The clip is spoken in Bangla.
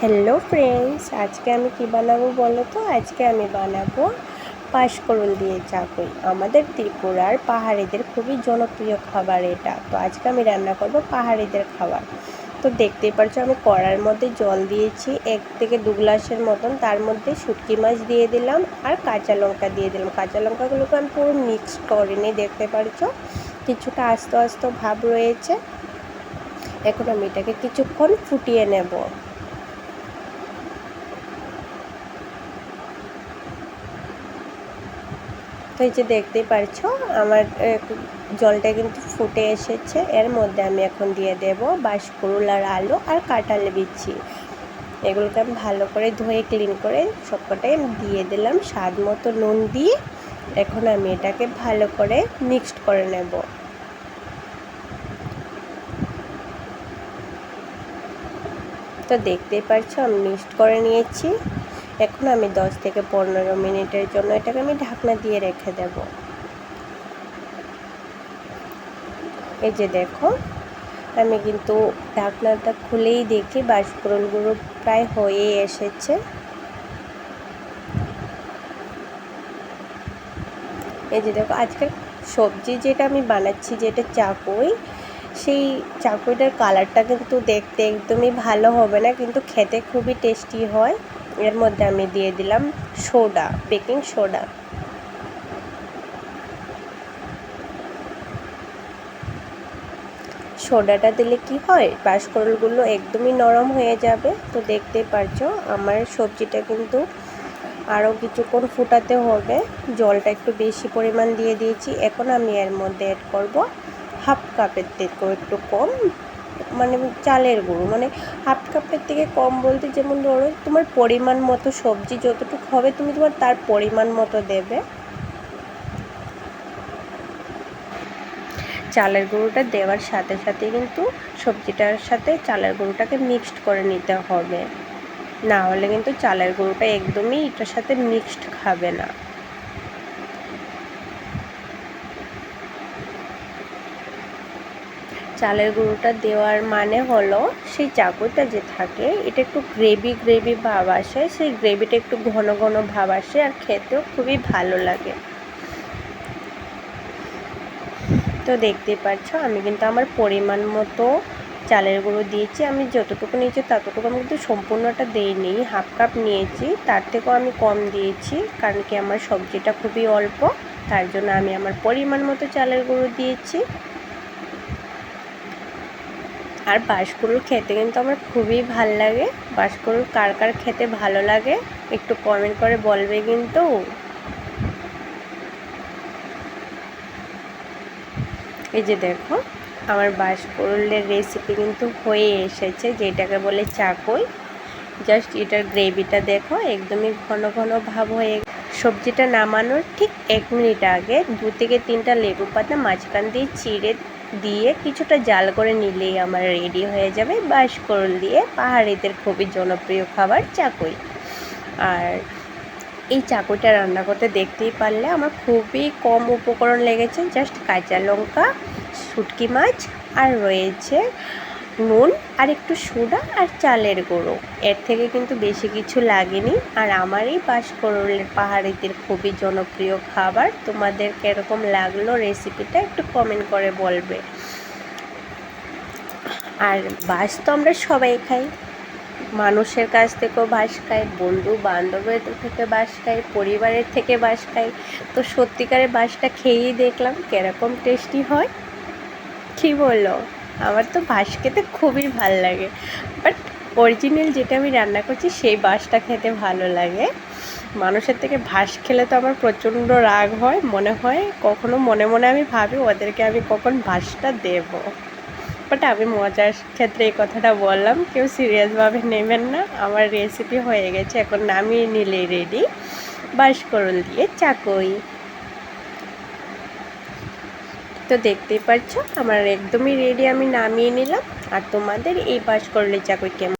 হ্যালো ফ্রেন্ডস, আজকে আমি কি বানাবো বলো তো। আজকে আমি বানাবো পাঁশকুড়ুল দিয়ে চাকুই। আমাদের ত্রিপুরার পাহাড়িদের খুবই জনপ্রিয় খাবার এটা। তো আজকে আমি রান্না করব পাহাড়িদের খাবার। তো দেখতেই পারছো আমি কড়ার মধ্যে জল দিয়েছি 1 থেকে 2 গ্লাসের মতন। তার মধ্যে শুটকি মাছ দিয়ে দিলাম আর কাঁচা লঙ্কা দিয়ে দিলাম। কাঁচা লঙ্কাগুলোকে আমি পুরো মিক্স করিনি, দেখতে পারছো কিছুটা আস্ত আস্ত ভাব রয়েছে। এখন আমি এটাকে কিছুক্ষণ ফুটিয়ে নেব। তো এই যে দেখতেই পারছো আমার জলটা কিন্তু ফুটে এসেছে। এর মধ্যে আমি এখন দিয়ে দেব বাঁশকুড়ুল আর আলু আর কাঁঠাল বিচি। এগুলোকে আমি ভালো করে ধুয়ে ক্লিন করে সবকটাই আমি দিয়ে দিলাম। স্বাদ মতো নুন দিয়ে এখন আমি এটাকে ভালো করে মিক্সড করে নেব। তো দেখতেই পারছো আমি মিক্সড করে নিয়েছি। এখন আমি 10 থেকে 15 মিনিটের জন্য এটাকে আমি ঢাকনা দিয়ে রেখে দেব। এই যে দেখো আমি কিন্তু ঢাকনাটা খুলেই দেখি বাঁশকুড়ুলগুলো প্রায় হয়ে এসেছে। এই যে দেখো আজকের সবজি যেটা আমি বানাচ্ছি, যেটা চাকুই, সেই চাকুইটার কালারটা কিন্তু দেখতে একদমই ভালো হবে না, কিন্তু খেতে খুবই টেস্টি হয়। এর মধ্যে আমি দিয়ে দিলাম সোডা, বেকিং সোডা। সোডাটা দিলে কি হয়, বাঁশকুড়ুলগুলো একদমই নরম হয়ে যাবে। তো দেখতেই পারছো আমার সবজিটা কিন্তু আরও কিছুক্ষণ ফুটাতে হবে। জলটা একটু বেশি পরিমাণ দিয়ে দিয়েছি। এখন আমি এর মধ্যে অ্যাড করব হাফ কাপের থেকে একটু কম, মানে চালের গুঁড়ো। মানে হাফ কাপের থেকে কম বলতে যেমন ধরো তোমার পরিমাণ মতো সবজি যতটুকু হবে তুমি তোমার তার পরিমাণ মতো দেবে। চালের গুঁড়োটা দেওয়ার সাথে সাথে কিন্তু সবজিটার সাথে চালের গুঁড়োটাকে মিক্সড করে নিতে হবে, না হলে কিন্তু চালের গুঁড়োটা একদমই এটার সাথে মিক্সড খাবে না। চালের গুঁড়োটা দেওয়ার মানে হলো সেই চাকুটা যে থাকে এটা একটু গ্রেভি গ্রেভি ভাব আসে, সেই গ্রেভিটা একটু ঘন ঘন ভাব আসে আর খেতেও খুবই ভালো লাগে। তো দেখতেই পাচ্ছ আমি কিন্তু আমার পরিমাণ মতো চালের গুঁড়ো দিয়েছি। আমি যতটুকু নিয়েছি ততটুকু আমি কিন্তু সম্পূর্ণটা দিইনি, হাফ কাপ নিয়েছি, তার থেকেও আমি কম দিয়েছি, কারণ কি আমার সবজিটা খুবই অল্প, তার জন্য আমি আমার পরিমাণ মতো চালের গুঁড়ো দিয়েছি। আর বাঁশকুড়ুল খেতে কিন্তু আমার খুবই ভাল লাগে। বাঁশকুড়ুল কার কার খেতে ভালো লাগে একটু কমেন্ট করে বলবে কিন্তু। এই যে দেখো আমার বাঁশকুড়ুলের রেসিপি কিন্তু হয়ে এসেছে, যেটাকে বলে চাকুই। জাস্ট এটার গ্রেভিটা দেখো একদমই ঘন ঘন ভাব হয়ে। সবজিটা নামানোর ঠিক 1 মিনিট আগে 2 থেকে 3টা লেবু পাতা মাঝখান দিয়ে চিড়ে দিয়ে কিছুটা জাল করে নিলেই আমার রেডি হয়ে যাবে বাঁশকুড়ুল দিয়ে পাহাড়িদের খুবই জনপ্রিয় খাবার চাকুই। আর এই চাকুইটা রান্না করতে দেখতেই পারলে আমার খুবই কম উপকরণ লেগেছে। জাস্ট কাঁচা লঙ্কা, শুটকি মাছ আর রয়েছে নুন আর একটু সোডা আর চালের গুঁড়ো। এর থেকে কিন্তু বেশি কিছু লাগেনি। আর আমার এই বাঁশকুড়ুলের পাহাড়িদের খুবই জনপ্রিয় খাবার। তোমাদের কীরকম লাগলো রেসিপিটা একটু কমেন্ট করে বলবে। আর বাঁশ তো আমরা সবাই খাই, মানুষের কাছ থেকেও বাঁশ খাই, বন্ধু বান্ধবের থেকে বাঁশ খাই, পরিবারের থেকে বাঁশ খাই। তো সত্যিকারের বাঁশটা খেয়েই দেখলাম কীরকম টেস্টি হয়। কী বললো, আমার তো বাঁশ খেতে খুবই ভাল লাগে, বাট অরিজিনাল যেটা আমি রান্না করছি সেই বাঁশটা খেতে ভালো লাগে। মানুষের থেকে বাঁশ খেলে তো আমার প্রচণ্ড রাগ হয়, মনে হয় কখনো মনে মনে আমি ভাবি ওদেরকে আমি কখন বাঁশটা দেবো। বাট আমি মজার ক্ষেত্রে এই কথাটা বললাম, কেউ সিরিয়াসভাবে নেবেন না। আমার রেসিপি হয়ে গেছে, এখন নামিয়ে নিলেই রেডি বাঁশকুড়ুল দিয়ে চাকুই। তো দেখতেই পাচ্ছ আমার একদমই রেডি, আমি নামিয়ে নিলাম। আর তোমাদের এই বাঁশকুড়ুলের চাকুই কেমন